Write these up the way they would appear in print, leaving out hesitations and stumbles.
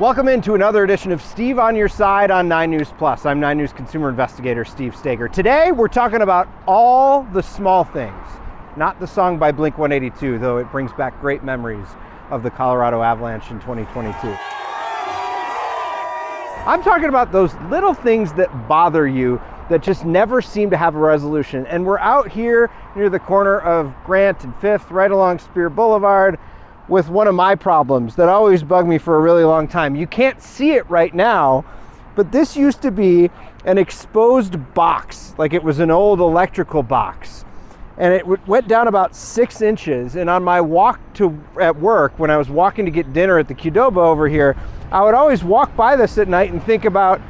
Welcome into another edition of Steve on Your Side on 9 News Plus. I'm 9 News consumer investigator Steve Stager. Today we're talking about all the small things, not the song by Blink-182, though it brings back great memories of the Colorado Avalanche in 2022. I'm talking about those little things that bother you that just never seem to have a resolution. And we're out here near the corner of Grant and 5th, right along Spear Boulevard, with one of my problems that always bugged me for a really long time. You can't see it right now, but this used to be an exposed box, like it was an old electrical box. And it went down about 6 inches. And on my walk at work, when I was walking to get dinner at the Qdoba over here, I would always walk by this at night and think about,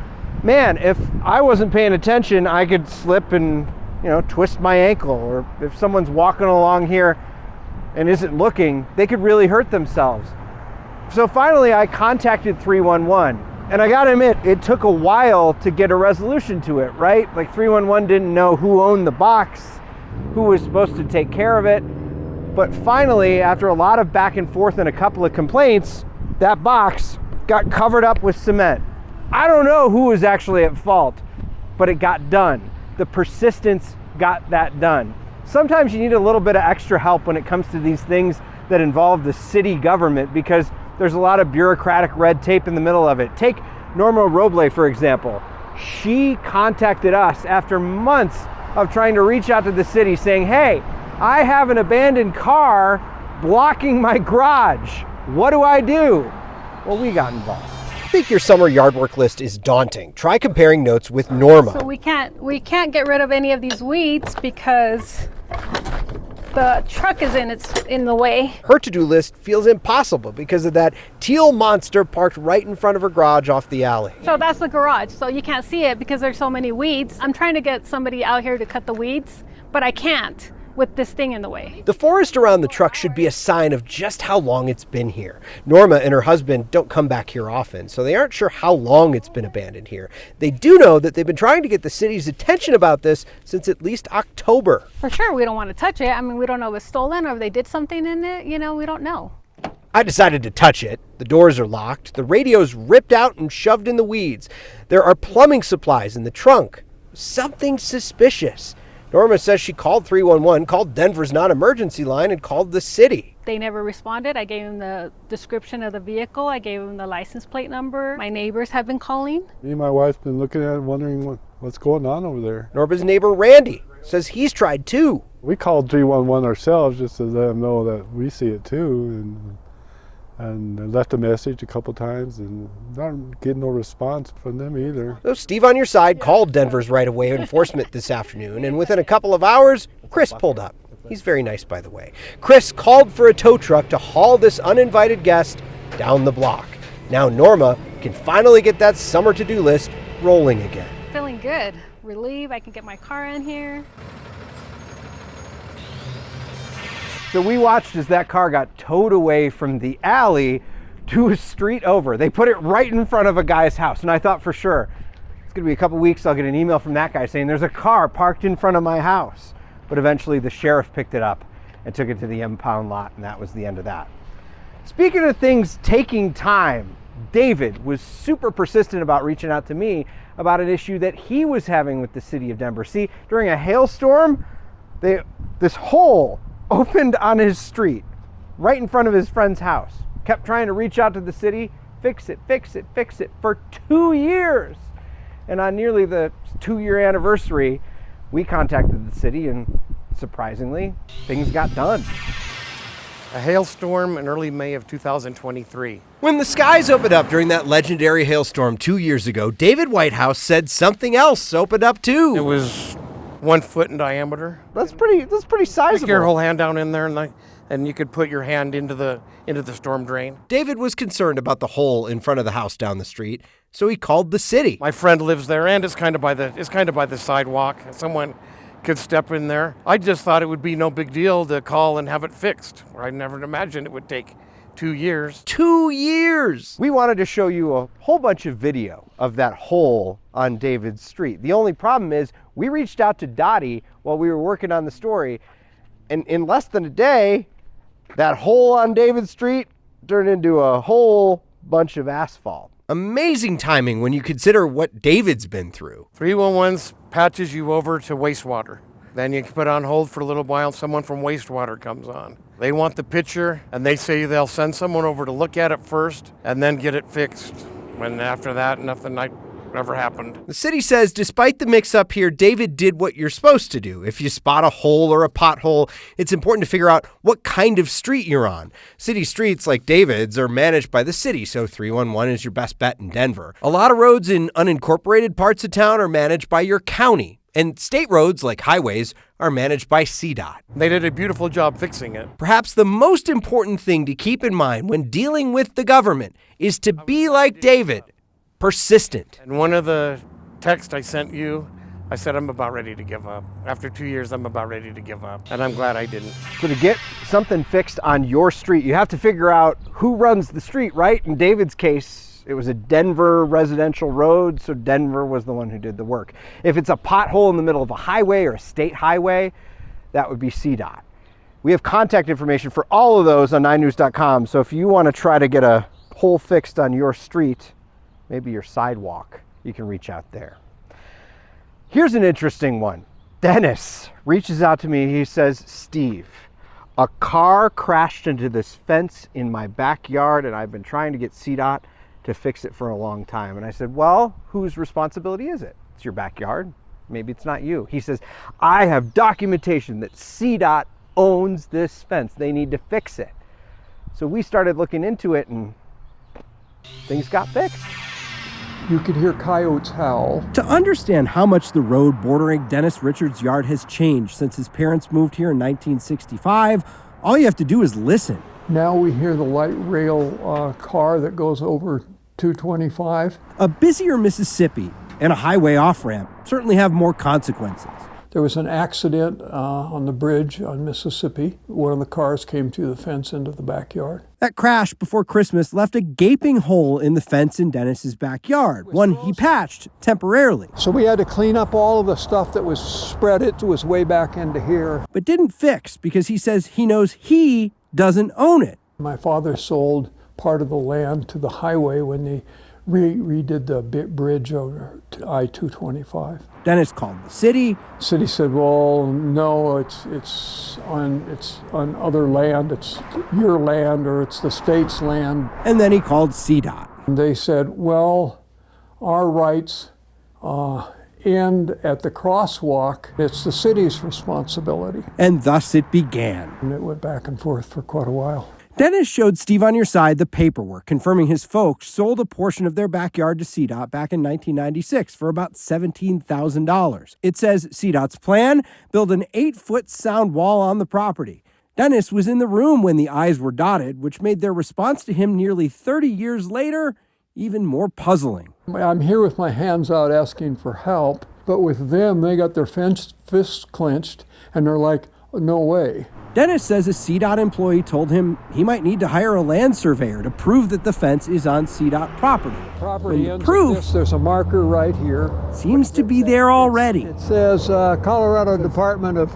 man, if I wasn't paying attention, I could slip and, twist my ankle. Or if someone's walking along here and isn't looking, they could really hurt themselves. So finally I contacted 311, and I gotta admit, it took a while to get a resolution to it, right? Like 311 didn't know who owned the box, who was supposed to take care of it. But finally, after a lot of back and forth and a couple of complaints, that box got covered up with cement. I don't know who was actually at fault, but it got done. The persistence got that done. Sometimes you need a little bit of extra help when it comes to these things that involve the city government, because there's a lot of bureaucratic red tape in the middle of it. Take Norma Roble, for example. She contacted us after months of trying to reach out to the city saying, hey, I have an abandoned car blocking my garage. What do I do? Well, we got involved. Think your summer yard work list is daunting. Try comparing notes with Norma. So we can't get rid of any of these weeds because the truck is in the way. Her to-do list feels impossible because of that teal monster parked right in front of her garage off the alley. So that's the garage. So you can't see it because there's so many weeds. I'm trying to get somebody out here to cut the weeds, but I can't with this thing in the way. The forest around the truck should be a sign of just how long it's been here. Norma and her husband don't come back here often, so they aren't sure how long it's been abandoned here. They do know that they've been trying to get the city's attention about this since at least October. For sure, we don't want to touch it. I mean, we don't know if it's stolen or if they did something in it. We don't know. I decided to touch it. The doors are locked. The radio's ripped out and shoved in the weeds. There are plumbing supplies in the trunk. Something suspicious. Norma says she called 311, called Denver's non-emergency line, and called the city. They never responded. I gave them the description of the vehicle. I gave them the license plate number. My neighbors have been calling. Me and my wife's been looking at it, wondering what's going on over there. Norma's neighbor, Randy, says he's tried too. We called 311 ourselves just to let them know that we see it too, and left a message a couple times, and not getting no response from them either. So Steve on Your Side called Denver's right-of-way enforcement this afternoon, and within a couple of hours, Chris pulled up. He's very nice, by the way. Chris called for a tow truck to haul this uninvited guest down the block. Now Norma can finally get that summer to-do list rolling again. Feeling good. Relieved I can get my car in here. So we watched as that car got towed away from the alley to a street over. They put it right in front of a guy's house. And I thought for sure, it's gonna be a couple weeks, I'll get an email from that guy saying there's a car parked in front of my house. But eventually the sheriff picked it up and took it to the impound lot, and that was the end of that. Speaking of things taking time, David was super persistent about reaching out to me about an issue that he was having with the city of Denver. See, during a hailstorm, this hole opened on his street, right in front of his friend's house. Kept trying to reach out to the city, fix it, for 2 years. And on nearly the 2-year anniversary, we contacted the city, and surprisingly, things got done. A hailstorm in early May of 2023. When the skies opened up during that legendary hailstorm 2 years ago, David Whitehouse said something else opened up too. It was 1 foot in diameter. That's pretty sizable. Stick your whole hand down in there, and you could put your hand into the storm drain. David was concerned about the hole in front of the house down the street, so he called the city. My friend lives there, and it's kind of by the sidewalk. Someone could step in there. I just thought it would be no big deal to call and have it fixed. I never imagined it would take 2 years. 2 years! We wanted to show you a whole bunch of video of that hole on David's street. The only problem is we reached out to Dottie while we were working on the story, and in less than a day, that hole on David's street turned into a hole bunch of asphalt. Amazing timing when you consider what David's been through. 311 patches you over to wastewater. Then you can put on hold for a little while. Someone from wastewater comes on. They want the picture, and they say they'll send someone over to look at it first and then get it fixed. And after that, nothing ever happened. The city says despite the mix-up here, David did what you're supposed to do. If you spot a hole or a pothole, it's important to figure out what kind of street you're on. City streets like David's are managed by the city, so 311 is your best bet in Denver. A lot of roads in unincorporated parts of town are managed by your county. And state roads, like highways, are managed by CDOT. They did a beautiful job fixing it. Perhaps the most important thing to keep in mind when dealing with the government is to be like David, persistent. And one of the texts I sent you, I said I'm about ready to give up. After 2 years, I'm about ready to give up. And I'm glad I didn't. So to get something fixed on your street, you have to figure out who runs the street, right? In David's case, it was a Denver residential road, so Denver was the one who did the work. If it's a pothole in the middle of a highway or a state highway, that would be CDOT. We have contact information for all of those on 9news.com, so if you want to try to get a hole fixed on your street, maybe your sidewalk, you can reach out there. Here's an interesting one. Dennis reaches out to me. He says, Steve, a car crashed into this fence in my backyard, and I've been trying to get CDOT to fix it for a long time. And I said, well, whose responsibility is it? It's your backyard. Maybe it's not you. He says, I have documentation that CDOT owns this fence. They need to fix it. So we started looking into it and things got fixed. You could hear coyotes howl. To understand how much the road bordering Dennis Richards' yard has changed since his parents moved here in 1965, all you have to do is listen. Now we hear the light rail car that goes over 225. A busier Mississippi and a highway off-ramp certainly have more consequences. There was an accident on the bridge on Mississippi. One of the cars came through the fence into the backyard. That crash before Christmas left a gaping hole in the fence in Dennis's backyard, one he patched temporarily. So we had to clean up all of the stuff that was spread. It was way back into here. But didn't fix because he says he knows he doesn't own it. My father sold part of the land to the highway when they redid the bridge over to I-225. Dennis called the city. The city said, well, no, it's on other land. It's your land or it's the state's land. And then he called CDOT. And they said, well, our rights end at the crosswalk. It's the city's responsibility. And thus it began. And it went back and forth for quite a while. Dennis showed Steve on Your Side the paperwork confirming his folks sold a portion of their backyard to CDOT back in 1996 for about $17,000. It says CDOT's plan, build an 8-foot sound wall on the property. Dennis was in the room when the I's were dotted, which made their response to him nearly 30 years later even more puzzling. I'm here with my hands out asking for help, but with them, they got their fists clenched, and they're like, no way. Dennis says a CDOT employee told him he might need to hire a land surveyor to prove that the fence is on CDOT property. Property ends with this. There's a marker right here. Seems to be there already. It says Colorado Department of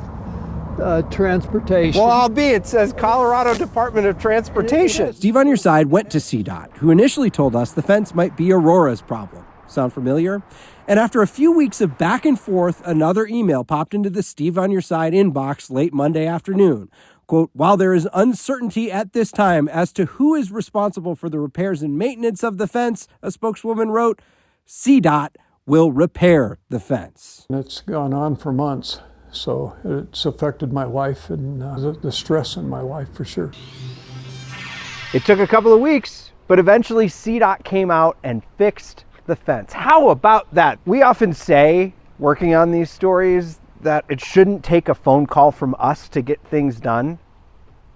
Transportation. Well, it says Colorado Department of Transportation. Steve on Your Side went to CDOT, who initially told us the fence might be Aurora's problem. Sound familiar? And after a few weeks of back and forth, another email popped into the Steve on Your Side inbox late Monday afternoon. Quote, while there is uncertainty at this time as to who is responsible for the repairs and maintenance of the fence, a spokeswoman wrote, CDOT will repair the fence. It's gone on for months, so it's affected my life and the stress in my life for sure. It took a couple of weeks, but eventually CDOT came out and fixed the fence. How about that? We often say, working on these stories, that it shouldn't take a phone call from us to get things done.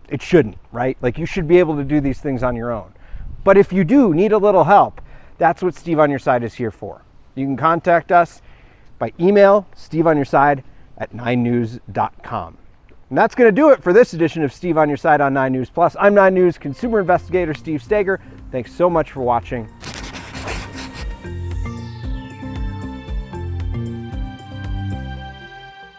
It shouldn't, right? Like, you should be able to do these things on your own. But if you do need a little help, that's what Steve on Your Side is here for. You can contact us by email, steveonyourside@9news.com. And that's going to do it for this edition of Steve on Your Side on 9 News Plus. I'm 9 News consumer investigator Steve Stager. Thanks so much for watching.